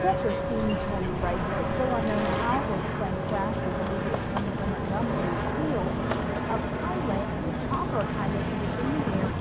set the scene for you right here. It's still unknown how this plane crashed. We believe it was coming from Montgomery-Gibbs. A pilot, a chopper kind of, was in here.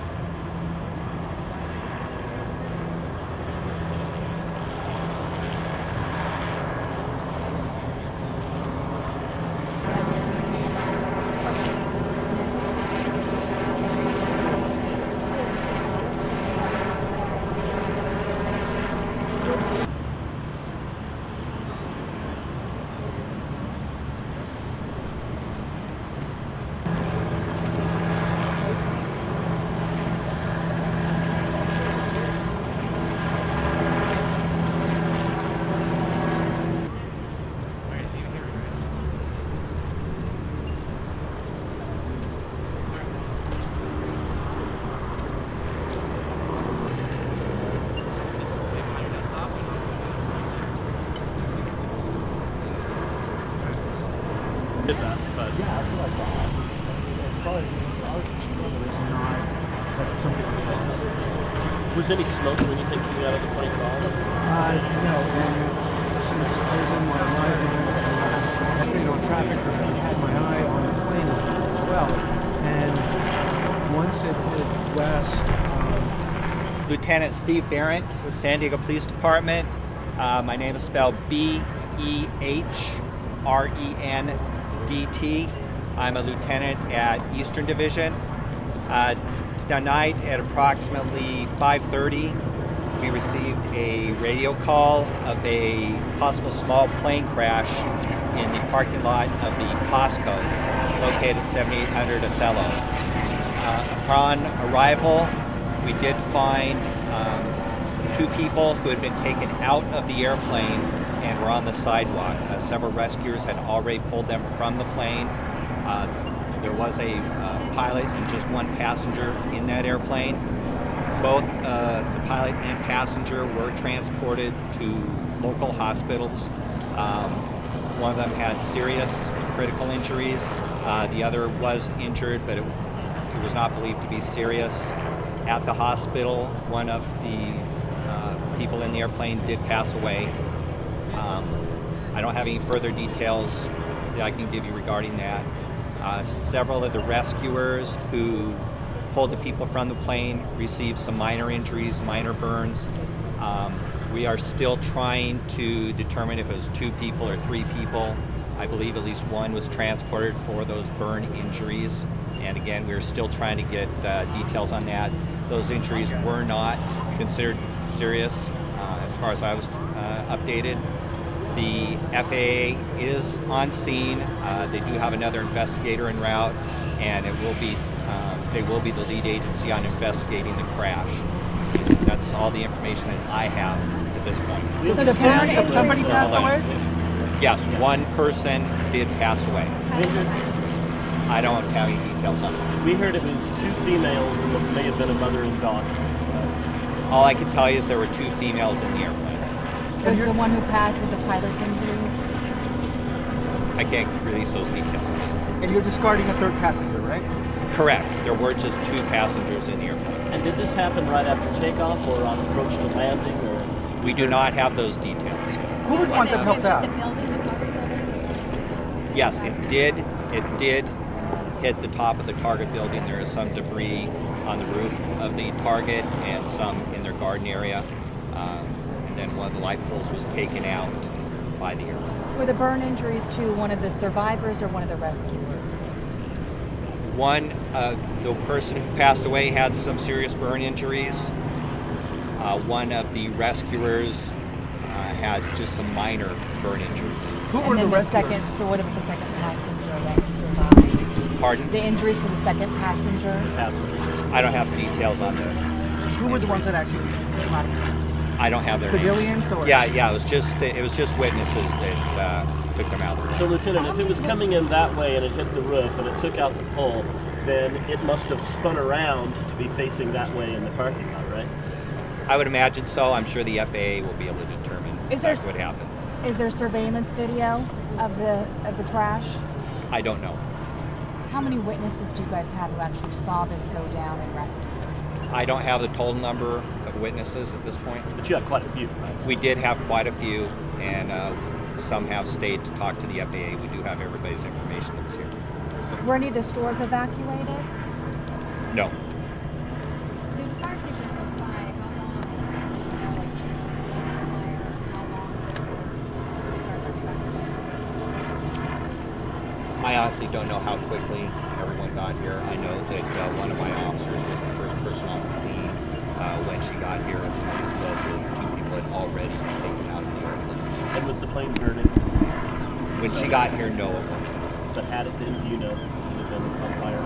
Did that, but yeah, I feel like that. As far as it's not that some people say. was any smoke or anything coming out of the plane at all? No, and since I was in my arrival, I was straight on traffic, I had my eye on the plane as well. And once it hit west, Lieutenant Steve Behrendt with San Diego Police Department. My name is spelled B-E-H-R-E-N-D-T. I'm a lieutenant at Eastern Division. Tonight at approximately 5:30, we received a radio call of a possible small plane crash in the parking lot of the Costco located at 7800 Othello. Upon arrival, we did find two people who had been taken out of the airplane and were on the sidewalk. Several rescuers had already pulled them from the plane. There was a pilot and just one passenger in that airplane. Both the pilot and passenger were transported to local hospitals. One of them had serious critical injuries. The other was injured, but it was not believed to be serious. At the hospital, one of the people in the airplane did pass away. I don't have any further details that I can give you regarding that. Several of the rescuers who pulled the people from the plane received some minor injuries, minor burns. We are still trying to determine if it was 2 people or 3 people. I believe at least one was transported for those burn injuries. And again, we're still trying to get details on that. Those injuries were not considered serious as far as I was updated. The FAA is on scene. They do have another investigator en route, and it will be they will be the lead agency on investigating the crash. That's all the information that I have at this point. So the burn injuries, somebody passed away? Yes, one person did pass away. I don't have any details on that. We heard it was 2 females and there may have been a mother and daughter. All I can tell you is there were 2 females in the airplane. was the one who passed with the pilot's injuries? I can't release those details at this point. And you're discarding a 3rd passenger, right? Correct. There were just 2 passengers in the airplane. And did this happen right after takeoff or on approach to landing? Or? We do not have those details. Who was the ones that helped out? Yes, it did hit the top of the Target building. There is some debris on the roof of the Target and some in their garden area. And then one of the light poles was taken out by the airplane. Were the burn injuries to one of the survivors or one of the rescuers? One, the person who passed away had some serious burn injuries. One of the rescuers had just some minor burn injuries. Who were the rescuers? So what about the second passenger that survived? Pardon? The injuries for the second passenger? Passenger. I don't have the details on that. Who were the ones that actually took them out of here? I don't have their Civilians names. or? Yeah, it was just witnesses that took them out. So, Lieutenant, if it was coming in that way and it hit the roof and it took out the pole, then it must have spun around to be facing that way in the parking lot, right? I would imagine so. I'm sure the FAA will be able to determine exactly what happened. Is there surveillance video of the crash? I don't know. How many witnesses do you guys have who actually saw this go down and rescuers? I don't have the total number of witnesses at this point. But you had quite a few, right? We did have quite a few, and some have stayed to talk to the FAA. We do have everybody's information that was here. Were any of the stores evacuated? No. There's a fire station close by. How long do you know, like, how long I honestly don't know how quickly everyone got here. I know that one of my officers was the first person on the scene when she got here, and said that 2 people had already been taken out of the airplane. And was the plane burning? When she got here, no, it wasn't. But had it been, do you know if it had been on fire?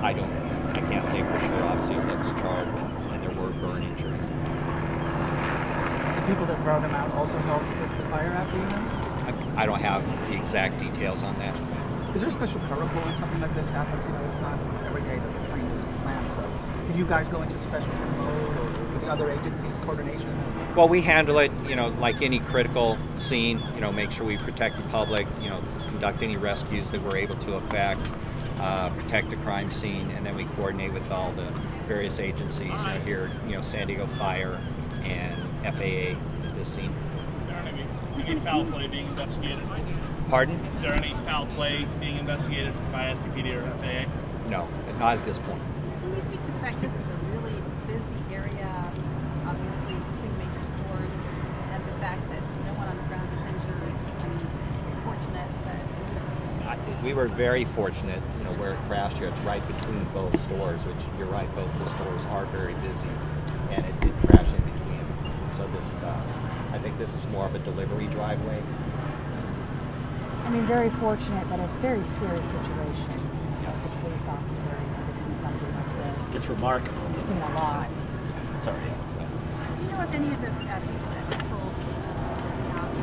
I can't say for sure. Obviously, it looks charred, and there were burn injuries. The people that brought him out also helped with the fire after you know? I don't have the exact details on that. Is there a special protocol when something like this happens? You know, it's not every day that the plane just lands. So, did you guys go into special mode or with the other agencies coordination? Well, we handle it, you know, like any critical scene. You know, make sure we protect the public. You know, conduct any rescues that we're able to effect, protect the crime scene, and then we coordinate with all the various agencies. You know, here, you know, San Diego Fire and FAA at this scene. Is there any foul play being investigated? Pardon? Is there any foul play being investigated by SDPD or FAA? No, not at this point. Can you speak to the fact this was a really busy area, obviously 2 major stores, and the fact that no one on the ground was injured? I mean, fortunate, but... We were very fortunate, you know, where it crashed here. It's right between both stores, which you're right, both the stores are very busy, and it did crash in between. So this, I think this is more of a delivery driveway. I mean, very fortunate, but a very scary situation. Yes. As a police officer, you know, to see something like this. It's remarkable. You've seen a lot. Sorry. Do you know if any of the people that were told about the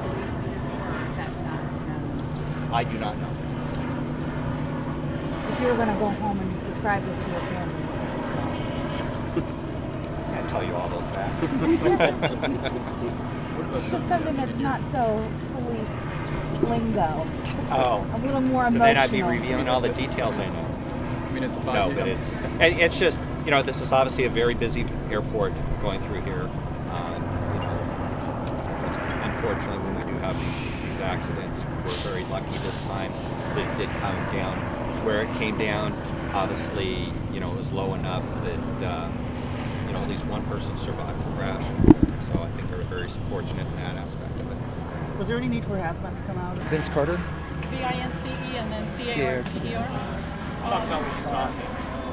police leaders were, or is that not known? I do not know. If you were going to go home and describe this to your family, Can't tell you all those facts. so. Just something that's not so police lingo. Oh. A little more But emotional. then I'd be revealing all the details I know. I mean, it's a No, but it's just, you know, this is obviously a very busy airport going through here. You know, unfortunately, when we do have these accidents, we're very lucky this time that it did come down where it came down. Obviously, you know, it was low enough that you know, at least one person survived the crash. So I think they're very fortunate in that aspect of it. Was there any need for hazmat to come out? Vince Carter. VINCE and then CARTER? Talk about what you saw.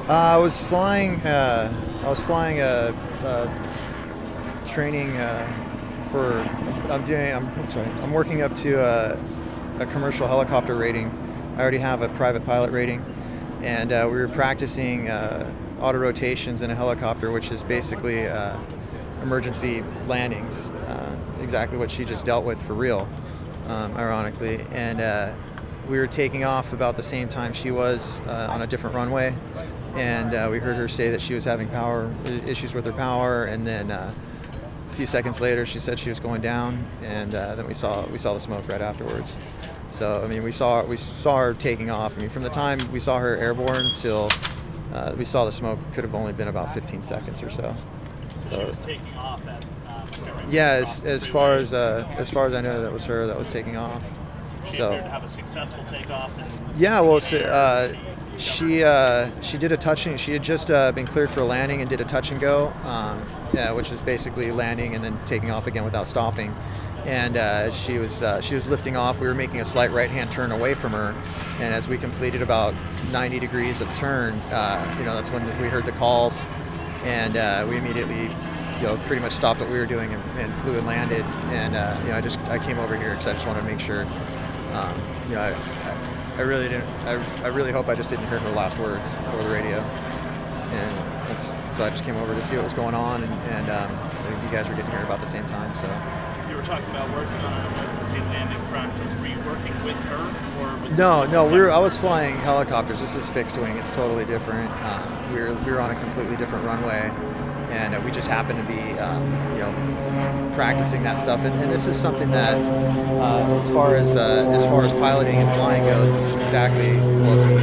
I was flying a training for. I'm working up to a commercial helicopter rating. I already have a private pilot rating, and we were practicing auto rotations in a helicopter, which is basically emergency landings. Exactly what she just dealt with for real, ironically. And we were taking off about the same time she was on a different runway, and we heard her say that she was having power issues with her power, and then a few seconds later she said she was going down, and then we saw the smoke right afterwards. So I mean, we saw her taking off. I mean, from the time we saw her airborne till we saw the smoke, could have only been about 15 seconds or so. She was taking off at yeah, as far as I know, that was her that was taking off. She So appeared to have a successful takeoff. yeah, well, she did a touching. She had just been cleared for a landing and did a touch and go, yeah, which is basically landing and then taking off again without stopping. And she was lifting off. We were making a slight right-hand turn away from her, and as we completed about 90 degrees of turn, you know, that's when we heard the calls, and we immediately, you know, pretty much stopped what we were doing and flew and landed. And you know, I came over here because I just wanted to make sure. You know, I really didn't. I really hope I just didn't hear her last words over the radio, and so I just came over to see what was going on, and I think you guys were getting here about the same time. So. You were talking about working on an emergency landing practice. Were you working with her, or was No. I was flying flying helicopters. This is fixed wing. It's totally different. We were on a completely different runway, and we just happened to be, you know, practicing that stuff. And this is something that, as far as piloting and flying goes, this is exactly what we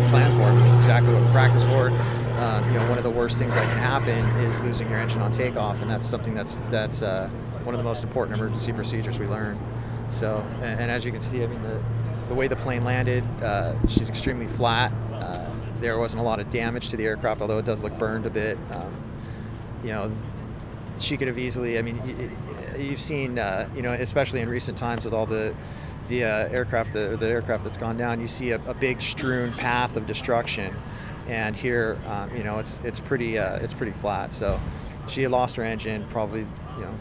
plan for. This is exactly what we practice for. One of the worst things that can happen is losing your engine on takeoff, and that's something that's one of the most important emergency procedures we learn. So, and as you can see, I mean, the way the plane landed, she's extremely flat. There wasn't a lot of damage to the aircraft, although it does look burned a bit. She could have easily, I mean, you've seen, especially in recent times with all the aircraft, the aircraft that's gone down, you see a big strewn path of destruction. And here, it's pretty flat. So she had lost her engine, probably,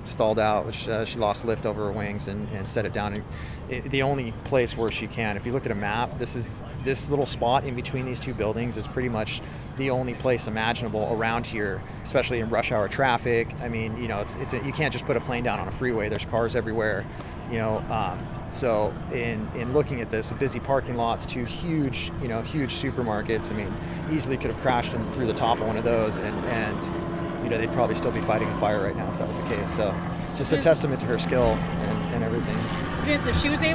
stalled out, which she lost lift over her wings and set it down. And the only place where she can, if you look at a map, this little spot in between these two buildings is pretty much the only place imaginable around here, especially in rush hour traffic. I mean, you can't just put a plane down on a freeway. There's cars everywhere, So in looking at this, a busy parking lots, two huge supermarkets. I mean, easily could have crashed through the top of one of those, and they'd probably still be fighting a fire right now if that was the case. So it's just a testament to her skill and everything. So she was able